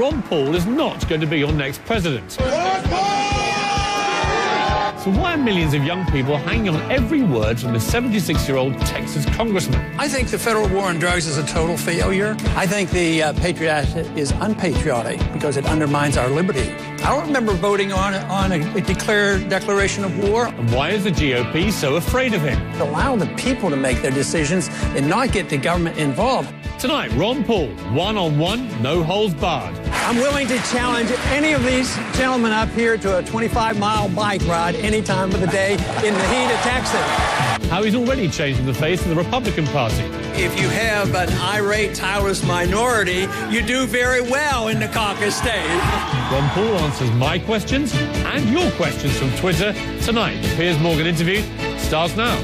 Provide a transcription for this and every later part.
Ron Paul is not going to be your next president. So why are millions of young people hanging on every word from the 76-year-old Texas congressman? I think the federal war on drugs is a total failure. I think the Patriot Act is unpatriotic because it undermines our liberty. I don't remember voting on a declaration of war. And why is the GOP so afraid of him? Allow the people to make their decisions and not get the government involved. Tonight, Ron Paul, one-on-one, no holds barred. I'm willing to challenge any of these gentlemen up here to a 25-mile bike ride any time of the day in the heat of Texas. How he's already changing the face of the Republican Party. If you have an irate, tireless minority, you do very well in the caucus stage. Ron Paul answers my questions and your questions from Twitter tonight. The Piers Morgan interview starts now.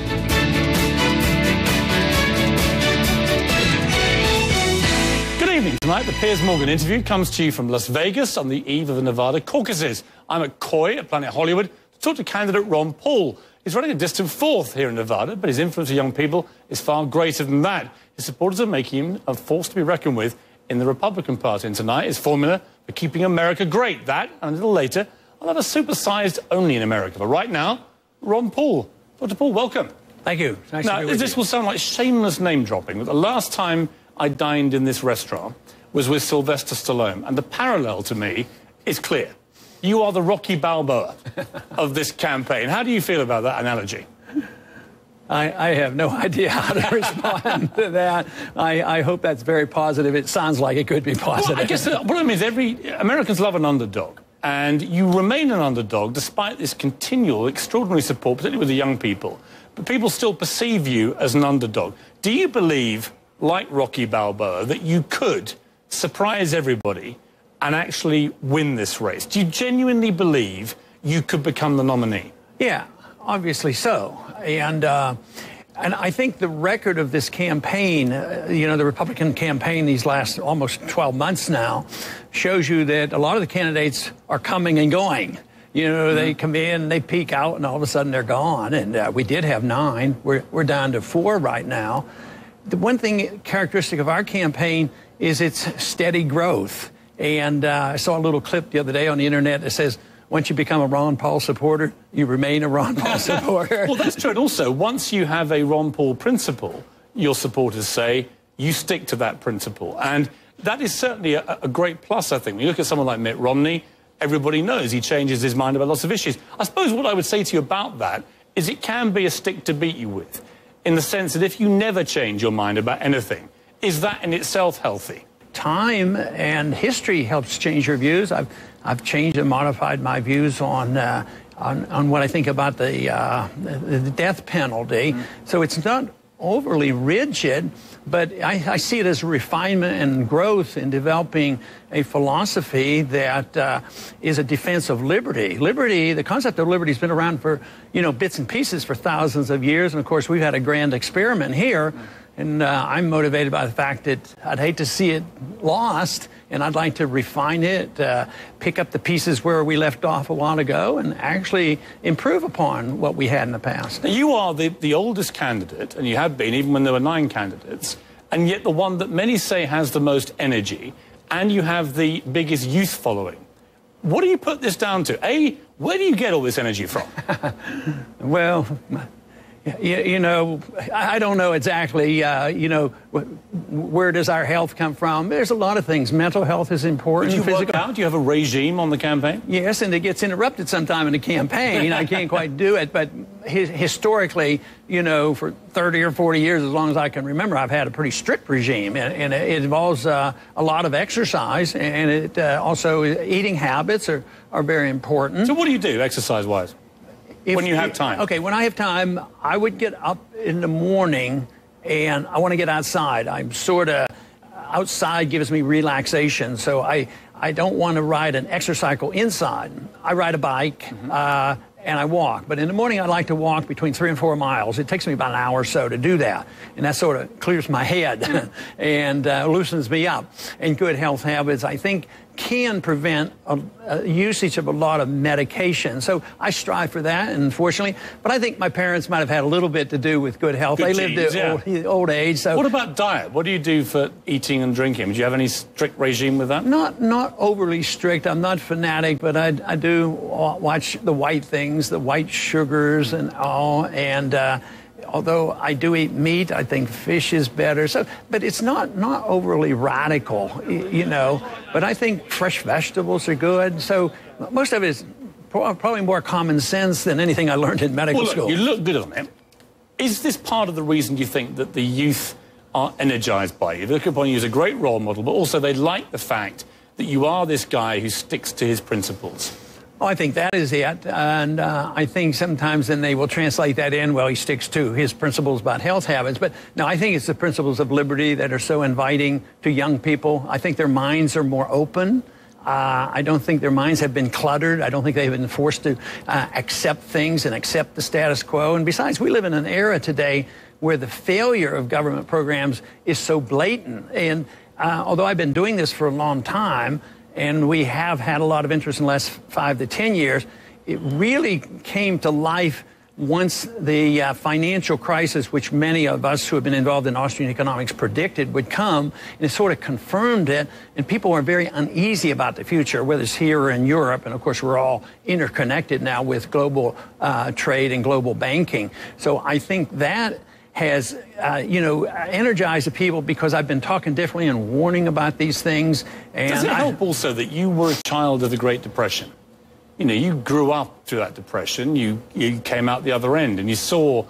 Good evening. Tonight, the Piers Morgan interview comes to you from Las Vegas on the eve of the Nevada caucuses. I'm at Coy at Planet Hollywood to talk to candidate Ron Paul. He's running a distant fourth here in Nevada, but his influence on young people is far greater than that. His supporters are making him a force to be reckoned with in the Republican Party. And tonight, his formula for keeping America great. That, and a little later, I'll have a supersized only in America. But right now, Ron Paul. Dr. Paul, welcome. Thank you. Nice now, to be with this you. will sound like shameless name dropping, but the last time I dined in this restaurant was with Sylvester Stallone, and the parallel to me is clear. You are the Rocky Balboa of this campaign. How do you feel about that analogy? I have no idea how to respond to that. I hope that's very positive. It sounds like it could be positive. Well, I guess the problem is Americans love an underdog, and you remain an underdog despite this continual, extraordinary support, particularly with the young people. But people still perceive you as an underdog. Do you believe, like Rocky Balboa, that you could surprise everybody and actually win this race? Do you genuinely believe you could become the nominee? Yeah, obviously so. And I think the record of this campaign, the Republican campaign these last almost 12 months now, shows you that a lot of the candidates are coming and going. They come in, they peak out, and all of a sudden they're gone. And we did have 9. We're down to 4 right now. The one thing characteristic of our campaign is its steady growth. And I saw a little clip the other day on the internet that says, once you become a Ron Paul supporter, you remain a Ron Paul supporter. Well, that's true. And also, once you have a Ron Paul principle, your supporters say, you stick to that principle. And that is certainly a great plus, I think. When you look at someone like Mitt Romney, everybody knows he changes his mind about lots of issues. I suppose what I would say to you about that is it can be a stick to beat you with, in the sense that if you never change your mind about anything, is that in itself healthy? Time and history helps change your views. I've changed and modified my views on what I think about the death penalty. So it's not overly rigid, but I see it as refinement and growth in developing a philosophy that is a defense of liberty. Liberty, the concept of liberty has been around for, bits and pieces for thousands of years. And of course, we've had a grand experiment here. And I'm motivated by the fact that I'd hate to see it lost, and I'd like to refine it, pick up the pieces where we left off a while ago, and actually improve upon what we had in the past. Now, you are the oldest candidate, and you have been, even when there were 9 candidates, and yet the one that many say has the most energy, and you have the biggest youth following. What do you put this down to? Where do you get all this energy from? Well, I don't know exactly, where does our health come from? There's a lot of things. Mental health is important. Do you work out? Do you have a regime on the campaign? Yes, and it gets interrupted sometime in the campaign. I can't quite do it, but historically, for 30 or 40 years, as long as I can remember, I've had a pretty strict regime, and it involves a lot of exercise, and it also eating habits are very important. So what do you do, exercise-wise? When you have time? Okay, when I have time, I would get up in the morning and I want to get outside. I'm sort of, outside gives me relaxation, so I don't want to ride an exercise cycle inside. I ride a bike and I walk, but in the morning I like to walk between 3 and 4 miles. It takes me about an hour or so to do that, and that sort of clears my head and loosens me up. And good health habits, I think, can prevent usage of a lot of medication. So I strive for that, unfortunately. But I think my parents might have had a little bit to do with good health. They lived at old age. So what about diet? What do you do for eating and drinking? Do you have any strict regime with that? Not overly strict. I'm not fanatic, but I do watch the white things, the white sugars and all. And although I do eat meat, I think fish is better. So, but it's not overly radical, you know. But I think fresh vegetables are good. So most of it is probably more common sense than anything I learned in medical school. You look good on it. Is this part of the reason you think that the youth are energized by you? They look upon you as a great role model, but also they like the fact that you are this guy who sticks to his principles. Oh, I think that is it. And I think sometimes then they will translate that in, well, he sticks to his principles about health habits. But no, I think it's the principles of liberty that are so inviting to young people. I think their minds are more open. I don't think their minds have been cluttered. I don't think they've been forced to accept things and accept the status quo. And besides, we live in an era today where the failure of government programs is so blatant. And although I've been doing this for a long time, and we have had a lot of interest in the last 5 to 10 years, it really came to life once the financial crisis, which many of us who have been involved in Austrian economics predicted would come, and it sort of confirmed it, and people are very uneasy about the future, whether it's here or in Europe, and of course we're all interconnected now with global trade and global banking. So I think that has, energized the people because I've been talking differently and warning about these things. And does it help also that you were a child of the Great Depression? You know, you grew up through that depression, you came out the other end, and you saw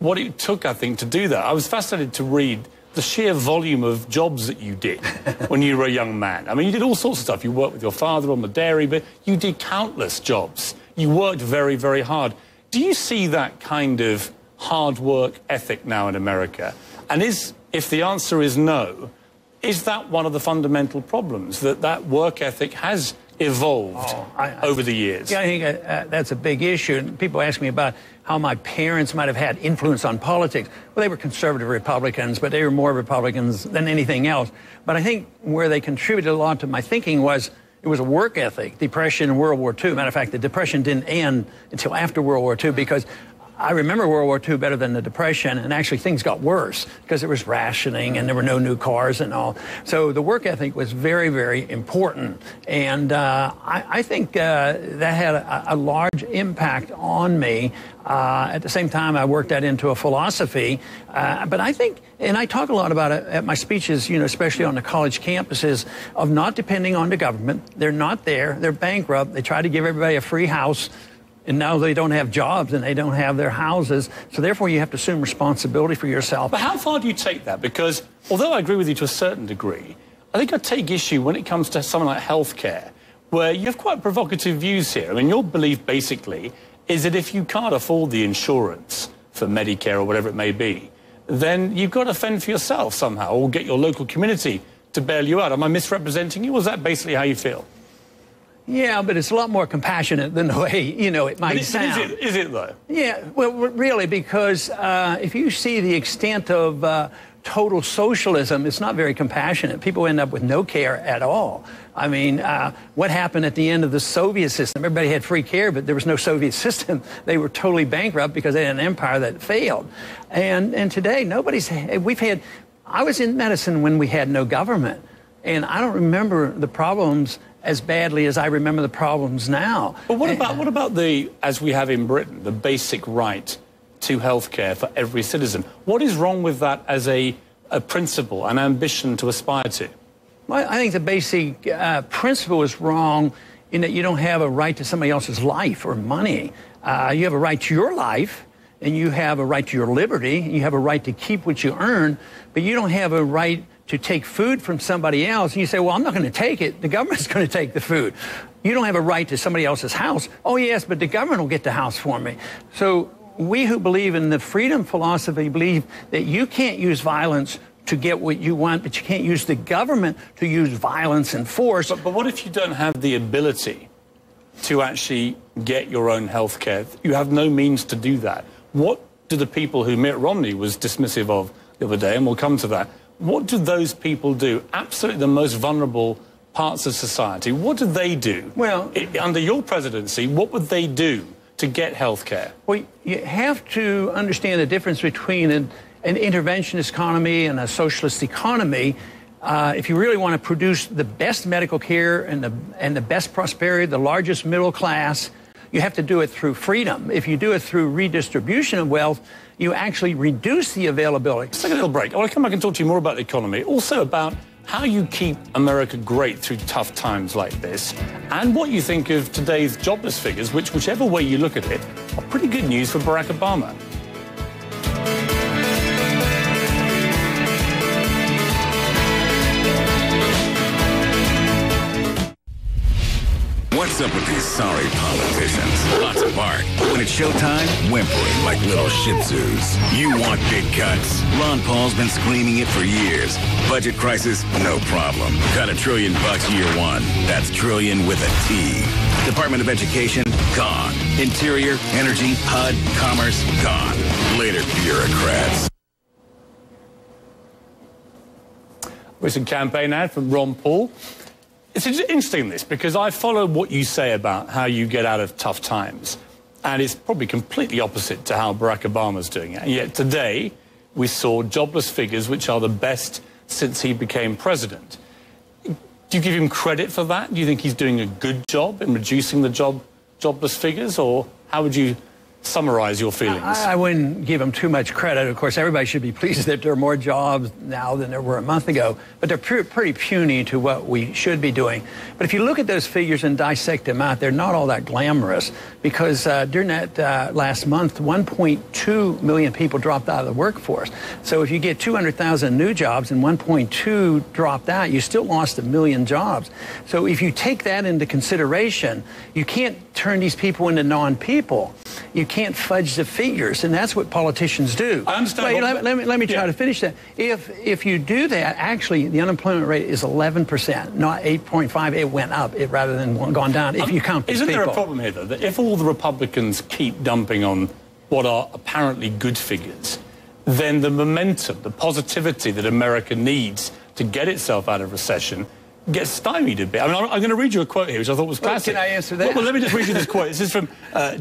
what it took, I think, to do that. I was fascinated to read the sheer volume of jobs that you did when you were a young man. I mean, you did all sorts of stuff. You worked with your father on the dairy, but you did countless jobs. You worked very, very hard. Do you see that kind of hard work ethic now in America? And if the answer is no, is that one of the fundamental problems, that work ethic has evolved over the years? Yeah, I think that's a big issue. And people ask me about how my parents might have had influence on politics. Well, they were conservative Republicans, but they were more Republicans than anything else. But I think where they contributed a lot to my thinking was it was a work ethic. Depression and World War II. Matter of fact, the Depression didn't end until after World War II because I remember World War II better than the Depression, and actually things got worse because there was rationing and there were no new cars and all. So the work ethic was very, very important. And I think that had a large impact on me. At the same time, I worked that into a philosophy. But I think, and I talk a lot about it at my speeches, especially on the college campuses, of not depending on the government. They're not there. They're bankrupt. They try to give everybody a free house. And now they don't have jobs and they don't have their houses. So therefore, you have to assume responsibility for yourself. But how far do you take that? Because although I agree with you to a certain degree, I think I take issue when it comes to something like healthcare, where you have quite provocative views here. I mean, your belief basically is that if you can't afford the insurance for Medicare or whatever it may be, then you've got to fend for yourself somehow or get your local community to bail you out. Am I misrepresenting you? Or is that basically how you feel? Yeah, but it's a lot more compassionate than the way, it might sound. Is it, though? Yeah, well, really, because if you see the extent of total socialism, it's not very compassionate. People end up with no care at all. I mean, what happened at the end of the Soviet system? Everybody had free care, but there was no Soviet system. They were totally bankrupt because they had an empire that failed. And today, I was in medicine when we had no government. And I don't remember the problems as badly as I remember the problems now. But what about as we have in Britain, the basic right to health care for every citizen? What is wrong with that as a principle, an ambition to aspire to? Well, I think the basic principle is wrong in that you don't have a right to somebody else's life or money. You have a right to your life, and you have a right to your liberty. You have a right to keep what you earn, but you don't have a right to take food from somebody else. And you say, well, I'm not going to take it. The government's going to take the food. You don't have a right to somebody else's house. Oh, yes, but the government will get the house for me. So we who believe in the freedom philosophy believe that you can't use violence to get what you want, but you can't use the government to use violence and force. But what if you don't have the ability to actually get your own health care? You have no means to do that. What do the people who Mitt Romney was dismissive of the other day, and we'll come to that, what do those people do? Absolutely the most vulnerable parts of society. What do they do? Well, under your presidency, what would they do to get health care? Well, you have to understand the difference between an interventionist economy and a socialist economy. If you really want to produce the best medical care and the best prosperity, the largest middle class, you have to do it through freedom. If you do it through redistribution of wealth, you actually reduce the availability. Let's take a little break. I want to come back and talk to you more about the economy, also about how you keep America great through tough times like this, and what you think of today's jobless figures, which, whichever way you look at it, are pretty good news for Barack Obama. What's up with these sorry politicians? Lots of bark. When it's showtime, whimpering like little shih tzus. You want big cuts. Ron Paul's been screaming it for years. Budget crisis? No problem. Got $1 trillion year one. That's trillion with a T. Department of Education? Gone. Interior, Energy, HUD, Commerce? Gone. Later, bureaucrats. Recent campaign ad from Ron Paul. It's interesting, this, because I follow what you say about how you get out of tough times, and it's probably completely opposite to how Barack Obama's doing it. And yet today, we saw jobless figures which are the best since he became president. Do you give him credit for that? Do you think he's doing a good job in reducing the jobless figures, or how would you summarize your feelings? I wouldn't give them too much credit. Of course, everybody should be pleased that there are more jobs now than there were a month ago, but they're pretty puny to what we should be doing. But if you look at those figures and dissect them out, they're not all that glamorous, because during that last month, 1.2 million people dropped out of the workforce. So if you get 200,000 new jobs and 1.2 dropped out, you still lost 1 million jobs. So if you take that into consideration, you can't turn these people into non-people. You can't fudge the figures, and that's what politicians do. I understand. Wait, let me try to finish that. If you do that, actually, the unemployment rate is 11%, not 8.5. It went up rather than gone down, if you count these people. Isn't there a problem here, though, that if all the Republicans keep dumping on what are apparently good figures, then the momentum, the positivity that America needs to get itself out of recession gets stymied a bit? I mean, I'm going to read you a quote here, which I thought was classic. Can I answer that? Well, let me just read you this quote. This is from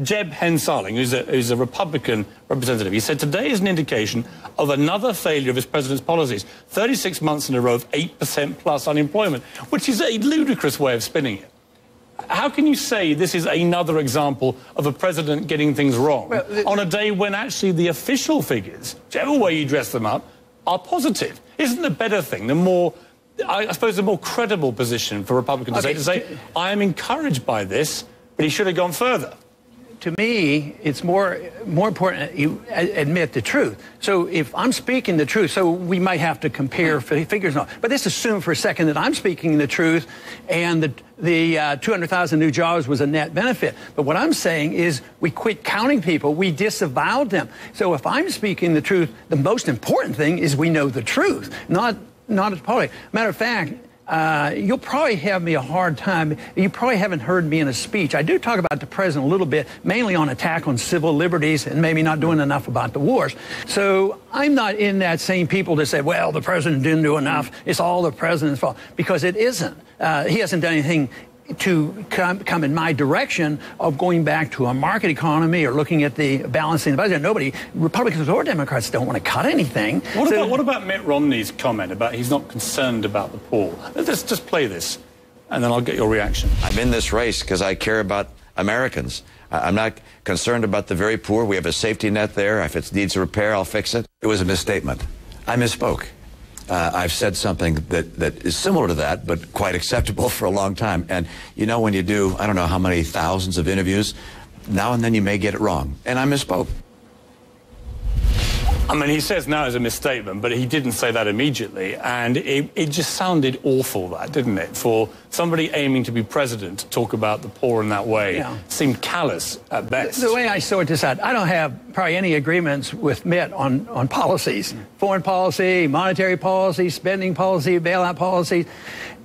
Jeb Hensarling, who's a Republican representative. He said, "Today is an indication of another failure of his president's policies. 36 months in a row of 8% plus unemployment," which is a ludicrous way of spinning it. How can you say this is another example of a president getting things wrong on a day when actually the official figures, whichever way you dress them up, are positive? Isn't the better thing, the more, I suppose, the more credible position for Republicans to say, I am encouraged by this, but he should have gone further? To me, it's more important that you admit the truth. So if I'm speaking the truth, so we might have to compare figures, but let's assume for a second that I'm speaking the truth, and the 200,000 new jobs was a net benefit. But what I'm saying is we quit counting people. We disavowed them. So if I'm speaking the truth, the most important thing is we know the truth, not as politics. Matter of fact, you'll probably have me a hard time. You probably haven't heard me in a speech. I do talk about the president a little bit, mainly on attack on civil liberties and maybe not doing enough about the wars. So I'm not in that same people that say, well, the president didn't do enough. It's all the president's fault, because it isn't. He hasn't done anything to come in my direction of going back to a market economy or looking at the balancing the budget. Nobody, Republicans or Democrats, don't want to cut anything. What about Mitt Romney's comment about he's not concerned about the poor? Let's just play this, and then I'll get your reaction. I'm in this race because I care about Americans. I'm not concerned about the very poor. We have a safety net there. If it needs a repair, I'll fix it. It was a misstatement. I misspoke. I've said something that is similar to that, but quite acceptable for a long time. And, you know, when you do, I don't know how many thousands of interviews, now and then you may get it wrong. And I misspoke. I mean, he says now it's a misstatement, but he didn't say that immediately. And it just sounded awful, that, didn't it? For somebody aiming to be president to talk about the poor in that way. Yeah. Seemed callous at best. The way I sort this out, I don't have probably any agreements with Mitt on policies. Foreign policy, monetary policy, spending policy, bailout policy.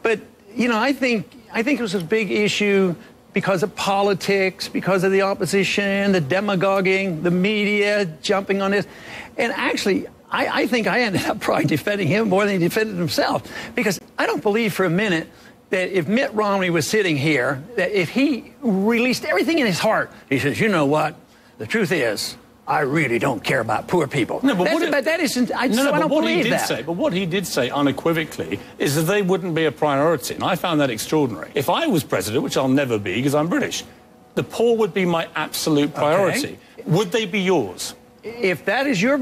But, you know, I think it was a big issue because of politics, because of the opposition, the demagoguing, the media jumping on this. And actually, I think I ended up probably defending him more than he defended himself, because I don't believe for a minute that if Mitt Romney was sitting here, that if he released everything in his heart, he says, you know what, the truth is, I really don't care about poor people. No, but that isn't, I don't believe that. But what he did say unequivocally is that they wouldn't be a priority, and I found that extraordinary. If I was president, which I'll never be because I'm British, the poor would be my absolute priority. Okay. Would they be yours? If that is your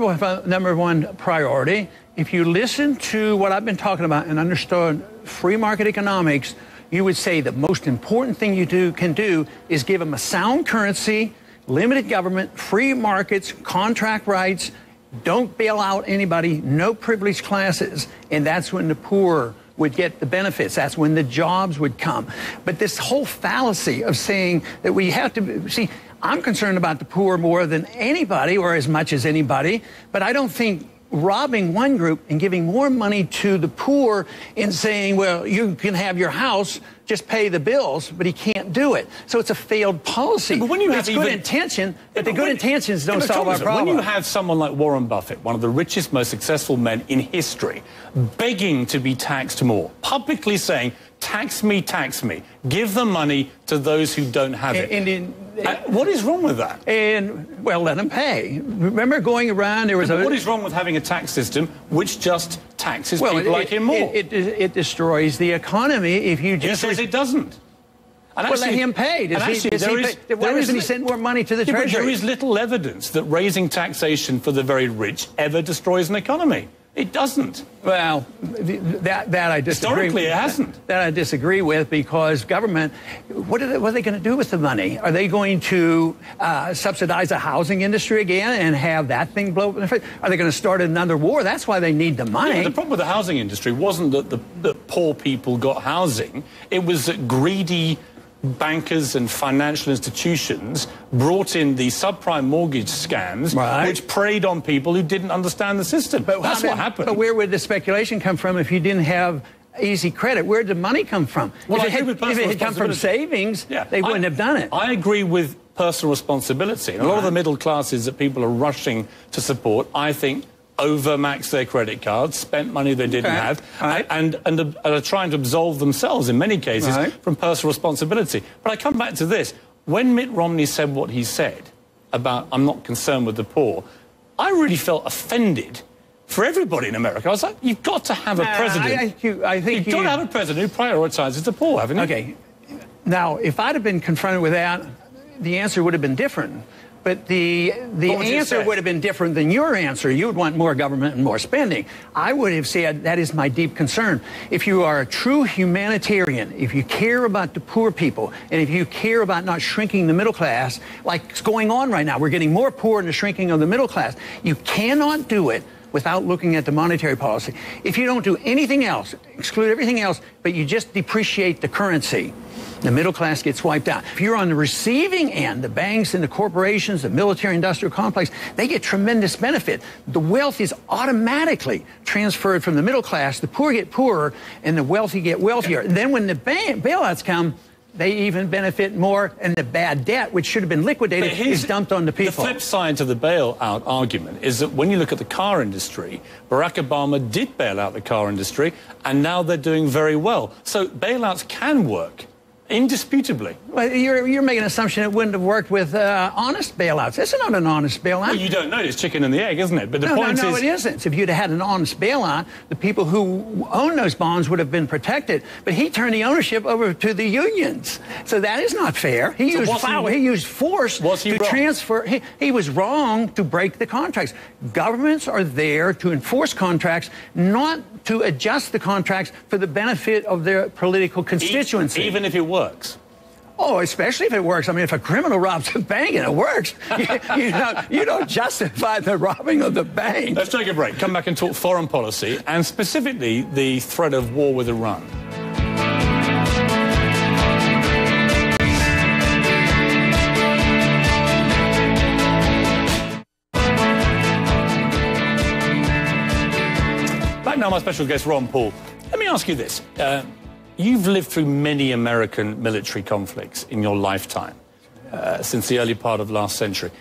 number one priority, if you listen to what I've been talking about and understood free market economics, you would say the most important thing you can do is give them a sound currency, limited government, free markets, contract rights, don't bail out anybody, no privileged classes, and that's when the poor would get the benefits. That's when the jobs would come. But this whole fallacy of saying that we have to, see, I'm concerned about the poor more than anybody or as much as anybody, but I don't think robbing one group and giving more money to the poor and saying, well, you can have your house, just pay the bills, but he can't do it. So it's a failed policy. Yeah, but when you have good intention, but the good intentions don't solve our problem. When you have someone like Warren Buffett, one of the richest, most successful men in history, begging to be taxed more, publicly saying, tax me, give the money to those who don't have it. What is wrong with that? And, well, let them pay. Remember going around, there was what is wrong with having a tax system which just taxes people like him more? It destroys the economy if you just... He says it doesn't. And well, let him pay. Why doesn't he send more money to the Treasury? There is little evidence that raising taxation for the very rich ever destroys an economy. It doesn't. Well, that I disagree. Historically, it hasn't. That I disagree with, because government, what are they going to do with the money? Are they going to subsidize the housing industry again and have that thing blow up? Are they going to start another war? That's why they need the money. Yeah, the problem with the housing industry wasn't that the poor people got housing. It was that greedy bankers and financial institutions brought in the subprime mortgage scams, which preyed on people who didn't understand the system. But that's what happened. But where would the speculation come from if you didn't have easy credit? Where did the money come from? Well, if it had come from savings, they wouldn't have done it. I agree with personal responsibility. And a lot of the middle classes that people are rushing to support, I think, overmaxed their credit cards, spent money they didn't have, and are trying to absolve themselves, in many cases, from personal responsibility. But I come back to this. When Mitt Romney said what he said about, I'm not concerned with the poor, I really felt offended for everybody in America. I was like, you've got to have a president. You've got to have a president who prioritises the poor, haven't you? Okay. Now, if I'd have been confronted with that, the answer would have been different. But the answer would have been different than your answer. You would want more government and more spending. I would have said that is my deep concern. If you are a true humanitarian, if you care about the poor people, and if you care about not shrinking the middle class, like is going on right now, we're getting more poor and the shrinking of the middle class. You cannot do it without looking at the monetary policy. If you don't do anything else, exclude everything else, but you just depreciate the currency, the middle class gets wiped out. If you're on the receiving end, the banks and the corporations, the military-industrial complex, they get tremendous benefit. The wealth is automatically transferred from the middle class. The poor get poorer, and the wealthy get wealthier. And then when the bailouts come, they even benefit more, and the bad debt, which should have been liquidated, is dumped on the people. The flip side to the bailout argument is that when you look at the car industry, Barack Obama did bail out the car industry, and now they're doing very well. So bailouts can work. Indisputably. Well, you're making an assumption it wouldn't have worked with honest bailouts. This is not an honest bailout. Well, you don't know. It's chicken and the egg, isn't it? But the point is... No, it isn't. If you'd had an honest bailout, the people who own those bonds would have been protected. But he turned the ownership over to the unions. So that is not fair. He used force to transfer. He was wrong to break the contracts. Governments are there to enforce contracts, not to adjust the contracts for the benefit of their political constituency. Even if it works? Oh, especially if it works. I mean, if a criminal robs a bank and it works, you don't justify the robbing of the bank. Let's take a break. Come back and talk foreign policy, and specifically the threat of war with Iran. Now, my special guest, Ron Paul. Let me ask you this. You've lived through many American military conflicts in your lifetime, since the early part of last century.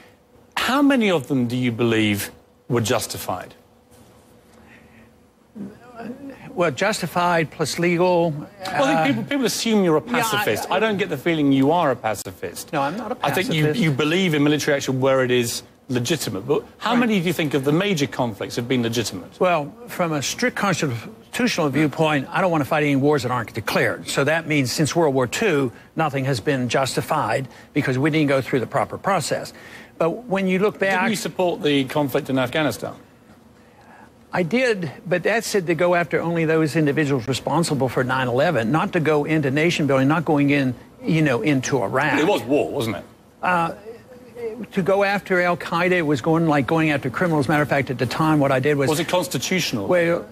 How many of them do you believe were justified? Well, justified plus legal. Well, I think people assume you're a pacifist. I don't get the feeling you are a pacifist. No, I'm not a pacifist. I think you believe in military action where it is legitimate. But how many do you think of the major conflicts have been legitimate? Well, from a strict constitutional viewpoint, I don't want to fight any wars that aren't declared. So that means since World War II, nothing has been justified because we didn't go through the proper process. But when you look back... Didn't you support the conflict in Afghanistan? I did, but that said to go after only those individuals responsible for 9/11, not to go into nation building, not going in, into Iraq. It was war, wasn't it? To go after Al-Qaeda, it was going after criminals. Matter of fact, at the time, what I did was... Was it constitutional? Well,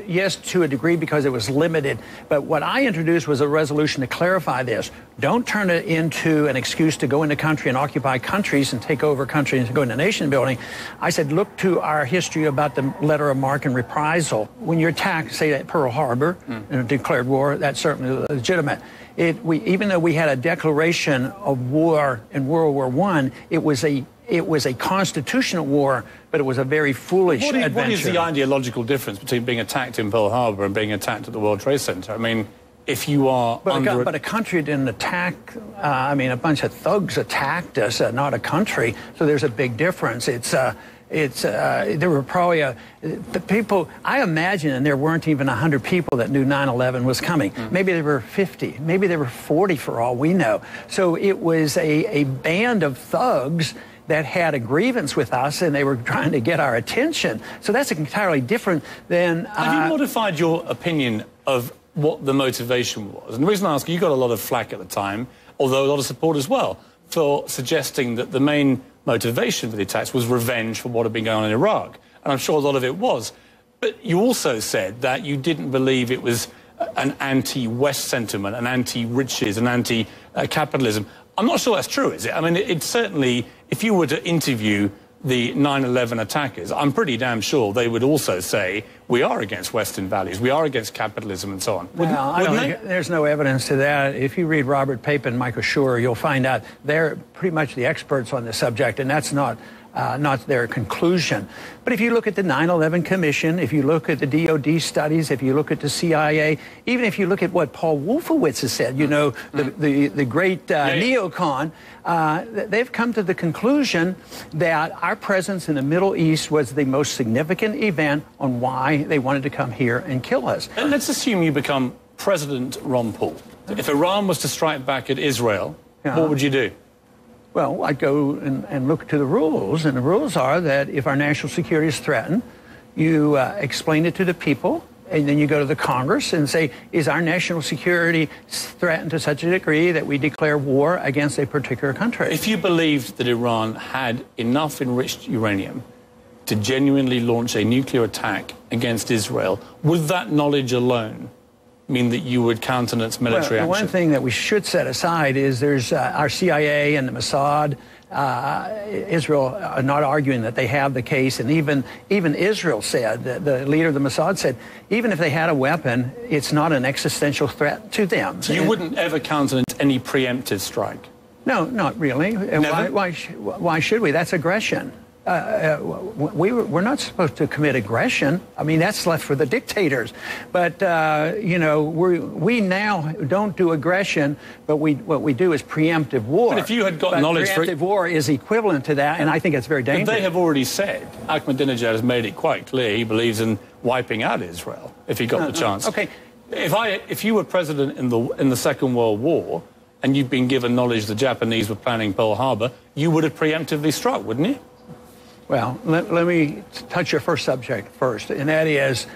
yes, to a degree, because it was limited. But what I introduced was a resolution to clarify this. Don't turn it into an excuse to go into country and occupy countries and take over countries and go into nation building. I said, look to our history about the letter of marque and reprisal. When you're attacked, say at Pearl Harbor, in a declared war, that's certainly legitimate. Even though we had a declaration of war in World War I, it was a constitutional war, but it was a very foolish adventure. What is the ideological difference between being attacked in Pearl Harbor and being attacked at the World Trade Center? I mean, if you are But a country didn't attack, a bunch of thugs attacked us, not a country, so there's a big difference. There were probably the people, I imagine, and there weren't even 100 people that knew 9/11 was coming. Maybe there were 50, maybe there were 40 for all we know. So it was a band of thugs that had a grievance with us, and they were trying to get our attention. So that's entirely different than... Have you modified your opinion of what the motivation was? And the reason I ask, you got a lot of flack at the time, although a lot of support as well, for suggesting that the main motivation for the attacks was revenge for what had been going on in Iraq. And I'm sure a lot of it was. But you also said that you didn't believe it was an anti-West sentiment, an anti-riches, an anti-capitalism. I'm not sure that's true, is it? I mean, it's certainly, if you were to interview the 9/11 attackers, I'm pretty damn sure they would also say, we are against Western values, we are against capitalism and so on. There's no evidence to that. If you read Robert Pape and Michael Schur, you'll find out they're pretty much the experts on the subject, and that's not their conclusion. But if you look at the 9/11 Commission, if you look at the DOD studies, if you look at the CIA, even if you look at what Paul Wolfowitz has said, the great neocon, they've come to the conclusion that our presence in the Middle East was the most significant event on why they wanted to come here and kill us. And let's assume you become President Ron Paul. If Iran was to strike back at Israel, what would you do? Well, I'd go and look to the rules, and the rules are that if our national security is threatened, you explain it to the people, and then you go to the Congress and say, is our national security threatened to such a degree that we declare war against a particular country? If you believed that Iran had enough enriched uranium to genuinely launch a nuclear attack against Israel, would that knowledge alone mean that you would countenance military action? One thing that we should set aside is there's our CIA and the Mossad. Israel are not arguing that they have the case, and even Israel said, the leader of the Mossad said, even if they had a weapon, it's not an existential threat to them. So you wouldn't ever countenance any preemptive strike? No, not really. Never? Why should we? That's aggression. We're not supposed to commit aggression. I mean, that's left for the dictators. But, we now don't do aggression, but what we do is preemptive war. But if you had got knowledge... Preemptive war is equivalent to that, and I think it's very dangerous. But they have already said, Ahmadinejad has made it quite clear he believes in wiping out Israel, if he got the chance. Okay. If you were president in the Second World War, and you'd been given knowledge the Japanese were planning Pearl Harbor, you would have preemptively struck, wouldn't you? Well, let me touch your first subject first, and that is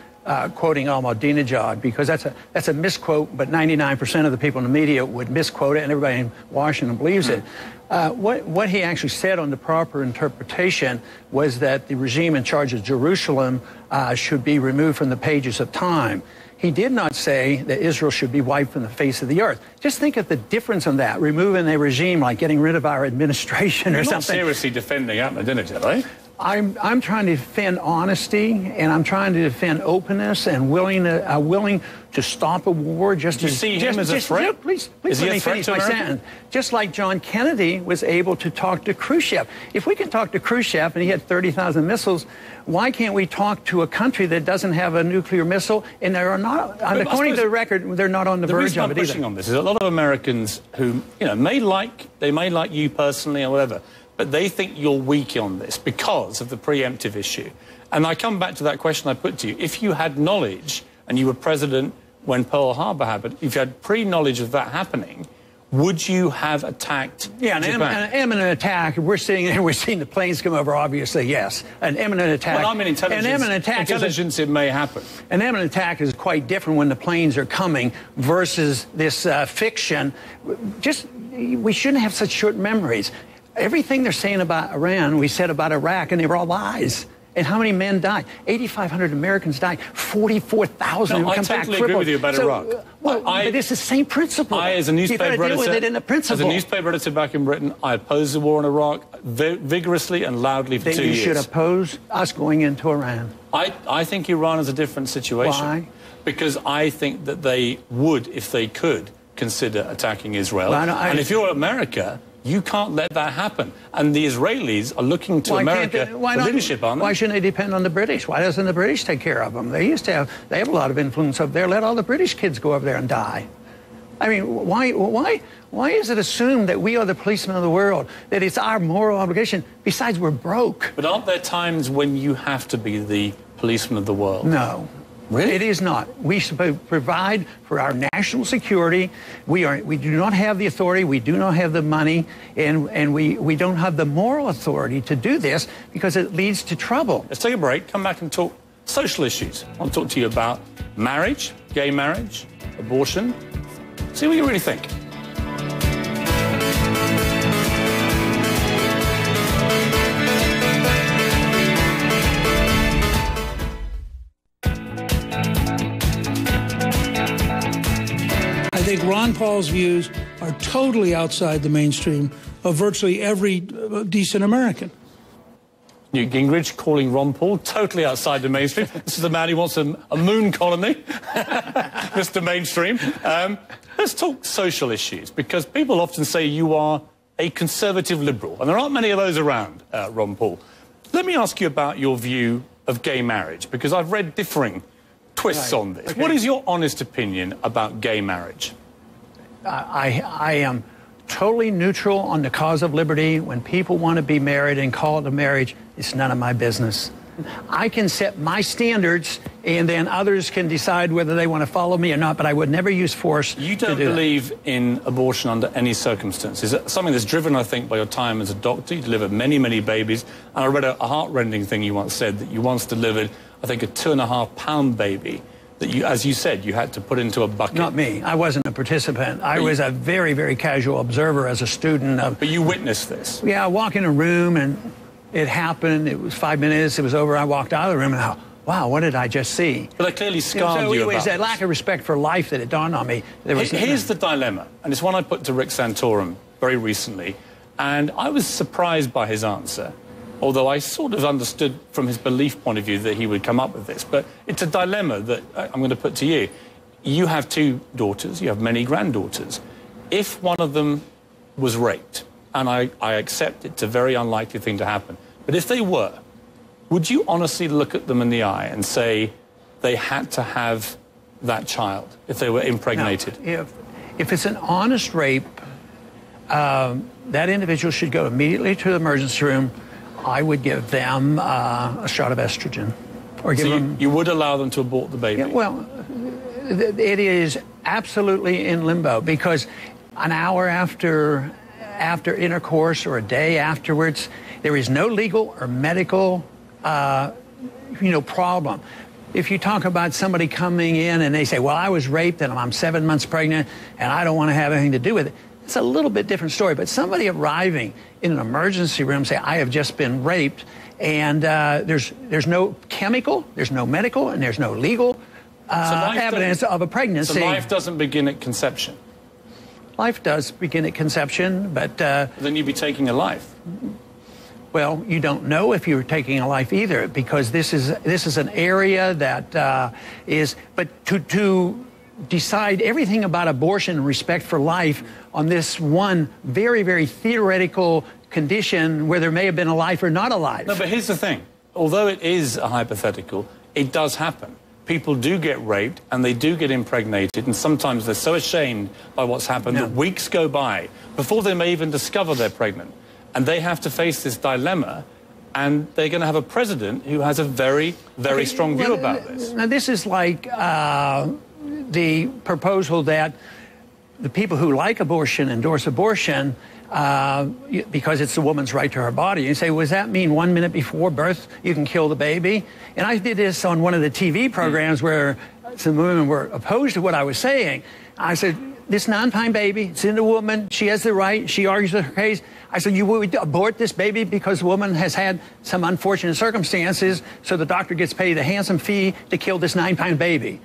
quoting Ahmadinejad, because that's a misquote, but 99% of the people in the media would misquote it, and everybody in Washington believes it. What he actually said on the proper interpretation was that the regime in charge of Jerusalem should be removed from the pages of time. He did not say that Israel should be wiped from the face of the earth. Just think of the difference on that, removing a regime like getting rid of our administration or something. You're not seriously defending Ahmadinejad, right? I'm trying to defend honesty, and I'm trying to defend openness, and willing to stop a war. Just Do you see him as a threat? Please Is he let a me threat finish to my America? sentence. Just like John Kennedy was able to talk to Khrushchev. If we can talk to Khrushchev and he had 30,000 missiles, why can't we talk to a country that doesn't have a nuclear missile? And they are not, according to the record, they're not on the verge of it The reason I'm pushing on this is a lot of Americans who, may like you personally or whatever, but they think you're weak on this because of the preemptive issue. And I come back to that question I put to you. If you had knowledge and you were president when Pearl Harbor happened, if you had pre-knowledge of that happening, would you have attacked Japan? An imminent attack. We're seeing the planes come over, obviously, yes. An imminent attack. Well, I mean intelligence. An imminent attack it may happen. An imminent attack is quite different when the planes are coming versus this fiction. We shouldn't have such short memories. Everything they're saying about Iran, we said about Iraq, and they were all lies. And how many men died? 8,500 Americans died. 44,000 come back crippled. I totally agree with you about Iraq. But it's the same principle. As a newspaper editor back in Britain, I opposed the war in Iraq vigorously and loudly for 2 years. Then you should oppose us going into Iran. I think Iran is a different situation. Why? Because I think that they would, if they could, consider attacking Israel. Well, and if you're America, you can't let that happen. And the Israelis are looking to America for leadership, aren't they? Why shouldn't they depend on the British? Why doesn't the British take care of them? They have a lot of influence up there. Let all the British kids go over there and die. I mean, why is it assumed that we are the policemen of the world, that it's our moral obligation? Besides, we're broke. But aren't there times when you have to be the policeman of the world? No. Really? It is not. We should provide for our national security. We do not have the authority. We do not have the money. And we don't have the moral authority to do this because it leads to trouble. Let's take a break. Come back and talk social issues. I'll talk to you about marriage, gay marriage, abortion. See what you really think. I think Ron Paul's views are totally outside the mainstream of virtually every decent American. Newt Gingrich calling Ron Paul totally outside the mainstream. This is the man who wants a moon colony, Mr. Mainstream. Let's talk social issues, because people often say you are a conservative liberal, and there aren't many of those around, Ron Paul. Let me ask you about your view of gay marriage, because I've read differing twists on this. Okay. What is your honest opinion about gay marriage? I am totally neutral on the cause of liberty. When people want to be married and call it a marriage, it's none of my business. I can set my standards, and then others can decide whether they want to follow me or not, but I would never use force. You don't believe in abortion under any circumstances. It's something that's driven, I think, by your time as a doctor. You delivered many, many babies. And I read a heart-rending thing you once said, that you once delivered, I think, a 2.5-pound baby that you, as you said, you had to put into a bucket. Not me. I wasn't a participant. I was a very, very casual observer as a student. But you witnessed this. Yeah, I walk in a room and it happened. It was 5 minutes. It was over. I walked out of the room and I thought, wow, what did I just see? But that clearly scarred you. It was that lack of respect for life that it dawned on me. Here's the dilemma, and it's one I put to Rick Santorum very recently, and I was surprised by his answer, although I sort of understood from his belief point of view that he would come up with this. But it's a dilemma that I'm going to put to you. You have 2 daughters. You have many granddaughters. If one of them was raped, and I accept it's a very unlikely thing to happen, but if they were, would you honestly look at them in the eye and say they had to have that child if they were impregnated? Now, if it's an honest rape, that individual should go immediately to the emergency room. I would give them a shot of estrogen. Or give them... You would allow them to abort the baby? Yeah, well, it is absolutely in limbo, because an hour after intercourse or a day afterwards, there is no legal or medical problem. If you talk about somebody coming in and they say, well, I was raped and I'm 7 months pregnant and I don't want to have anything to do with it, it's a little bit different story. But somebody arriving in an emergency room say, I have just been raped, and there's no chemical, there's no medical, and there's no legal evidence of a pregnancy. So life doesn't begin at conception? Life does begin at conception, but... then you'd be taking a life. Well, you don't know if you're taking a life either, because this is an area that is. But to decide everything about abortion and respect for life on this one very, very theoretical condition where there may have been a life or not a life. No, but here's the thing. Although it is a hypothetical, it does happen. People do get raped and they do get impregnated, and sometimes they're so ashamed by what's happened that weeks go by before they may even discover they're pregnant. And they have to face this dilemma, and they're going to have a president who has a very, very strong view about this. Now, this is like the proposal that the people who like abortion endorse abortion because it's the woman's right to her body. You say, well, does that mean 1 minute before birth you can kill the baby? And I did this on one of the TV programs where some women were opposed to what I was saying. I said, this 9-pound baby, it's in the woman, she has the right, she argues her case. I said, you would abort this baby because the woman has had some unfortunate circumstances, so the doctor gets paid a handsome fee to kill this 9-pound baby.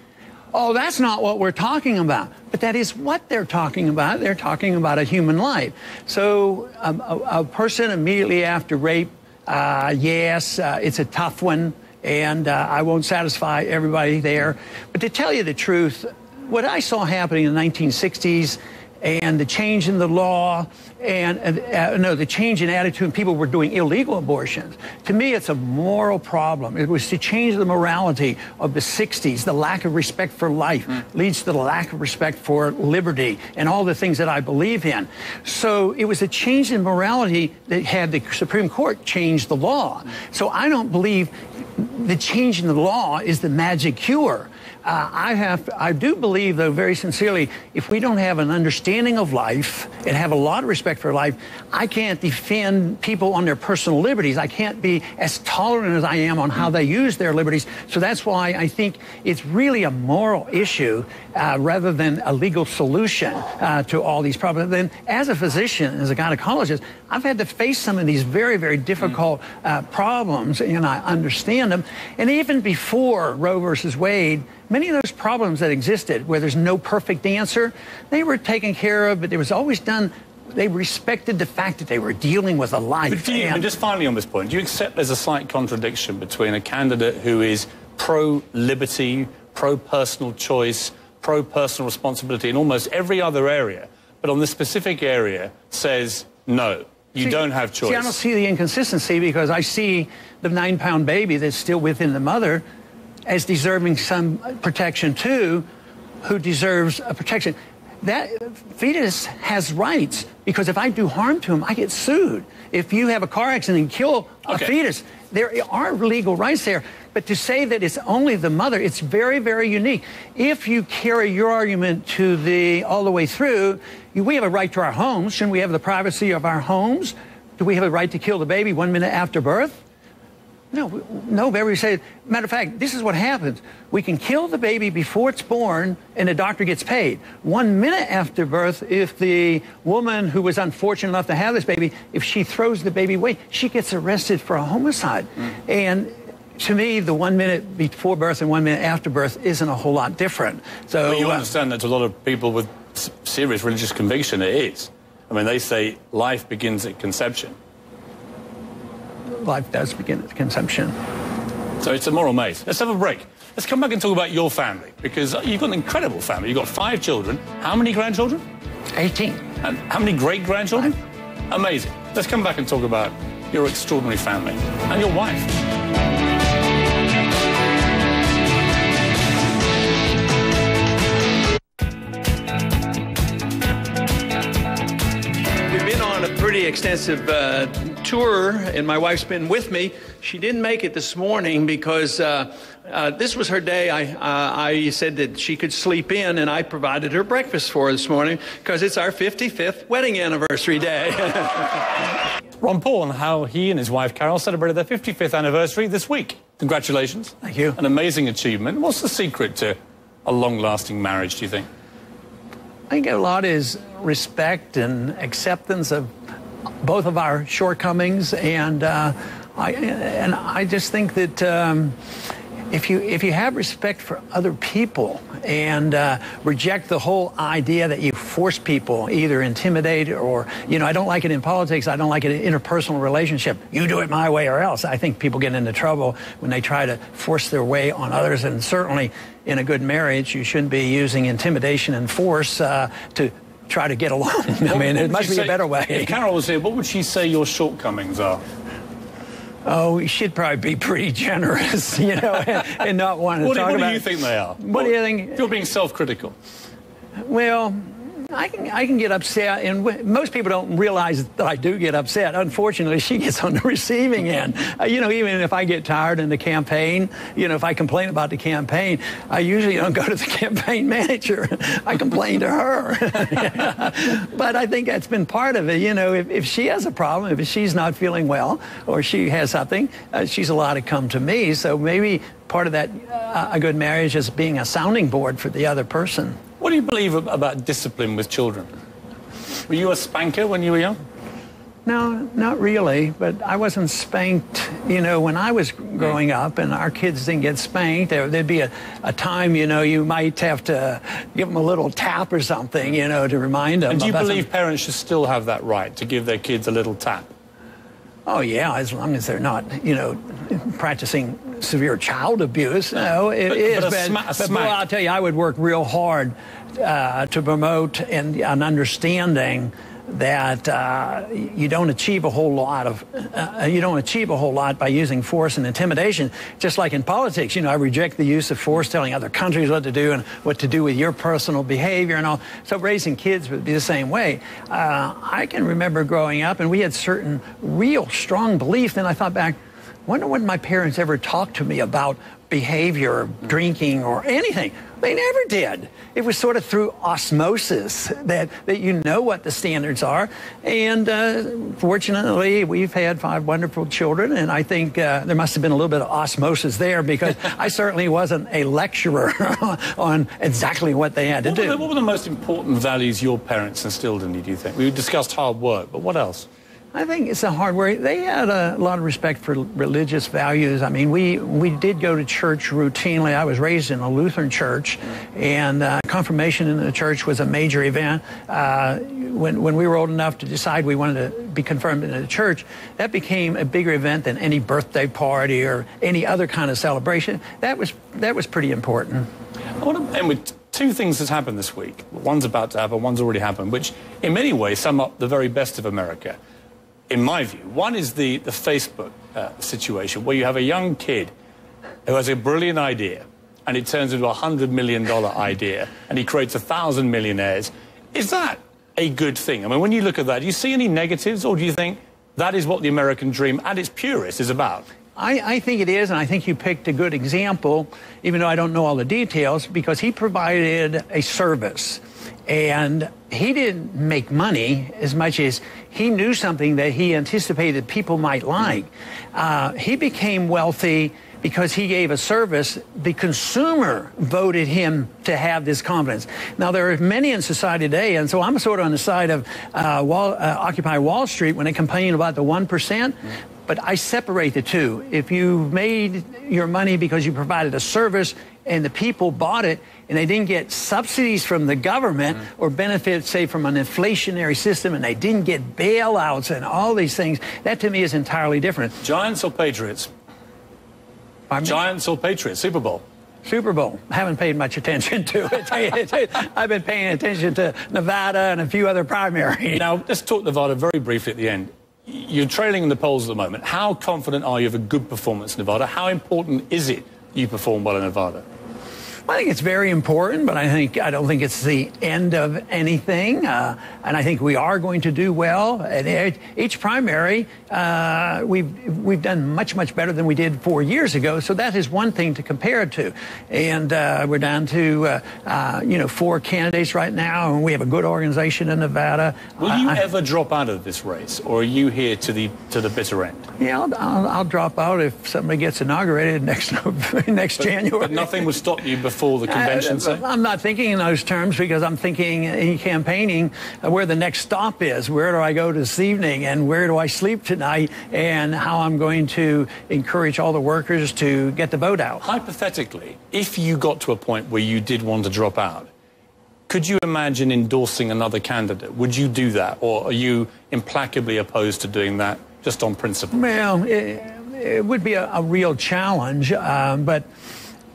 Oh, that's not what we're talking about. But that is what they're talking about. They're talking about a human life. So a person immediately after rape, yes, it's a tough one, and I won't satisfy everybody there. But to tell you the truth, what I saw happening in the 1960s and the change in the law and the change in attitude, people were doing illegal abortions. To me, it's a moral problem. It was to change the morality of the 60s. The lack of respect for life leads to the lack of respect for liberty and all the things that I believe in. So it was a change in morality that had the Supreme Court change the law. So I don't believe the change in the law is the magic cure. I do believe, though, very sincerely, if we don't have an understanding of life and have a lot of respect for life, I can't defend people on their personal liberties. I can't be as tolerant as I am on how they use their liberties. So that's why I think it's really a moral issue rather than a legal solution to all these problems. Then, as a physician, as a gynecologist, I've had to face some of these very, very difficult problems, and I understand them. And even before Roe versus Wade, many of those problems that existed, where there's no perfect answer, they were taken care of, but it was always done. They respected the fact that they were dealing with a life. But and just finally on this point, do you accept there's a slight contradiction between a candidate who is pro-liberty, pro-personal choice, pro-personal responsibility in almost every other area, but on this specific area says, no, you don't have choice? See, I don't see the inconsistency, because I see the 9-pound baby that's still within the mother as deserving some protection too, who deserves a protection. That fetus has rights, because if I do harm to him, I get sued. If you have a car accident and kill a fetus, there are legal rights there. But to say that it's only the mother, it's very, very unique. If you carry your argument to all the way through, we have a right to our homes. Shouldn't we have the privacy of our homes? Do we have a right to kill the baby 1 minute after birth? No, everybody says, matter of fact, this is what happens. We can kill the baby before it's born and the doctor gets paid. 1 minute after birth, if the woman who was unfortunate enough to have this baby, if she throws the baby away, she gets arrested for a homicide. And to me, the 1 minute before birth and 1 minute after birth isn't a whole lot different. So but you understand that to a lot of people with serious religious conviction, it is. I mean, they say life begins at conception. Life does begin at conception. So it's a moral maze. Let's have a break. Let's come back and talk about your family, because you've got an incredible family. You've got 5 children. How many grandchildren? 18. And how many great-grandchildren? 5. Amazing. Let's come back and talk about your extraordinary family and your wife. Pretty extensive tour, and my wife's been with me. She didn't make it this morning because this was her day. I said that she could sleep in, and I provided her breakfast for her this morning because it's our 55th wedding anniversary day. Ron Paul, and how he and his wife Carol celebrated their 55th anniversary this week. Congratulations. Thank you. An amazing achievement. What's the secret to a long-lasting marriage, do you think? I think a lot is respect and acceptance of both of our shortcomings, and I just think that if you have respect for other people and reject the whole idea that you force people, either intimidate or, I don't like it in politics, I don't like it in interpersonal relationship. You do it my way or else. I think people get into trouble when they try to force their way on others, and certainly in a good marriage, you shouldn't be using intimidation and force to try to get along. I mean, it must be a better way. If Carol was here, what would she say your shortcomings are? Oh, we should probably be pretty generous, and not want to talk about... What do you think they are? What do you think? If you're being self-critical. Well, I can get upset, and most people don't realize that I do get upset. Unfortunately, she gets on the receiving end. Even if I get tired in the campaign, if I complain about the campaign, I usually don't go to the campaign manager. I complain to her. But I think that's been part of it. If she has a problem, if she's not feeling well, or she has something, she's allowed to come to me. So maybe part of that, a good marriage is being a sounding board for the other person. What do you believe about discipline with children? Were you a spanker when you were young? No, not really, but I wasn't spanked, when I was growing up, and our kids didn't get spanked. There'd be a time, you might have to give them a little tap or something, to remind them. And do you believe parents should still have that right to give their kids a little tap? Oh, yeah, as long as they're not, practicing severe child abuse. No, it is. But boy, I'll tell you, I would work real hard to promote an understanding that you don't achieve a whole lot by using force and intimidation. Just like in politics, I reject the use of force, telling other countries what to do and what to do with your personal behavior and all. So raising kids would be the same way. I can remember growing up, and we had certain real strong beliefs. And I thought back, wonder when my parents ever talked to me about behavior, drinking, or anything. They never did. It was sort of through osmosis that you know what the standards are. And fortunately, we've had 5 wonderful children, and I think there must have been a little bit of osmosis there, because I certainly wasn't a lecturer on exactly what they had to do. What were the most important values your parents instilled in you, do you think? We discussed hard work, but what else? I think it's a hard work. They had a lot of respect for religious values. I mean, we did go to church routinely. I was raised in a Lutheran church, and confirmation in the church was a major event. When we were old enough to decide we wanted to be confirmed in the church, that became a bigger event than any birthday party or any other kind of celebration. That was pretty important. I want to end with 2 things that's happened this week. One's about to happen, one's already happened, which in many ways sum up the very best of America. In my view, one is the Facebook situation, where you have a young kid who has a brilliant idea, and it turns into a $100 million idea, and he creates 1,000 millionaires. Is that a good thing? I mean, when you look at that, do you see any negatives, or do you think that is what the American dream, at its purest, is about? I think it is, and I think you picked a good example, even though I don't know all the details, because he provided a service. And he didn't make money as much as he knew something that he anticipated people might like. He became wealthy because he gave a service. The consumer voted him to have this confidence. Now, there are many in society today, and so I'm sort of on the side of Occupy Wall Street when they complain about the 1%. But I separate the two. If you made your money because you provided a service and the people bought it and they didn't get subsidies from the government or benefits, say, from an inflationary system, and they didn't get bailouts and all these things, that to me is entirely different. Giants or Patriots? Giants or Patriots? Super Bowl? Super Bowl. I haven't paid much attention to it. I've been paying attention to Nevada and a few other primaries. Now, let's talk Nevada very briefly at the end. You're trailing in the polls at the moment. How confident are you of a good performance in Nevada? How important is it you perform well in Nevada? I think it's very important, but I don't think it's the end of anything. And I think we are going to do well. At each primary, we've done much better than we did 4 years ago. So that is one thing to compare it to. And we're down to 4 candidates right now, and we have a good organization in Nevada. Will you ever drop out of this race, or are you here to the bitter end? Yeah, I'll drop out if somebody gets inaugurated next January. But nothing would stop you before before the convention, say? I'm not thinking in those terms because I'm thinking in campaigning where the next stop is. Where do I go this evening, and where do I sleep tonight, and how I'm going to encourage all the workers to get the vote out. Hypothetically, if you got to a point where you did want to drop out, could you imagine endorsing another candidate? Would you do that, or are you implacably opposed to doing that just on principle? Well, it would be a real challenge, but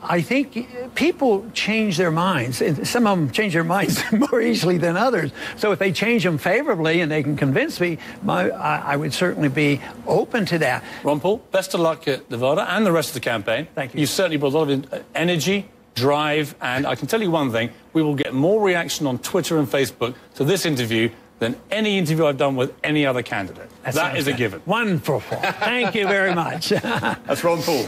I think people change their minds. Some of them change their minds more easily than others. So if they change them favorably and they can convince me, I would certainly be open to that. Ron Paul, best of luck at Nevada and the rest of the campaign. Thank you. You certainly brought a lot of energy, drive, and I can tell you one thing, we will get more reaction on Twitter and Facebook to this interview than any interview I've done with any other candidate. That is a given. Wonderful. Thank you very much. That's Ron Paul.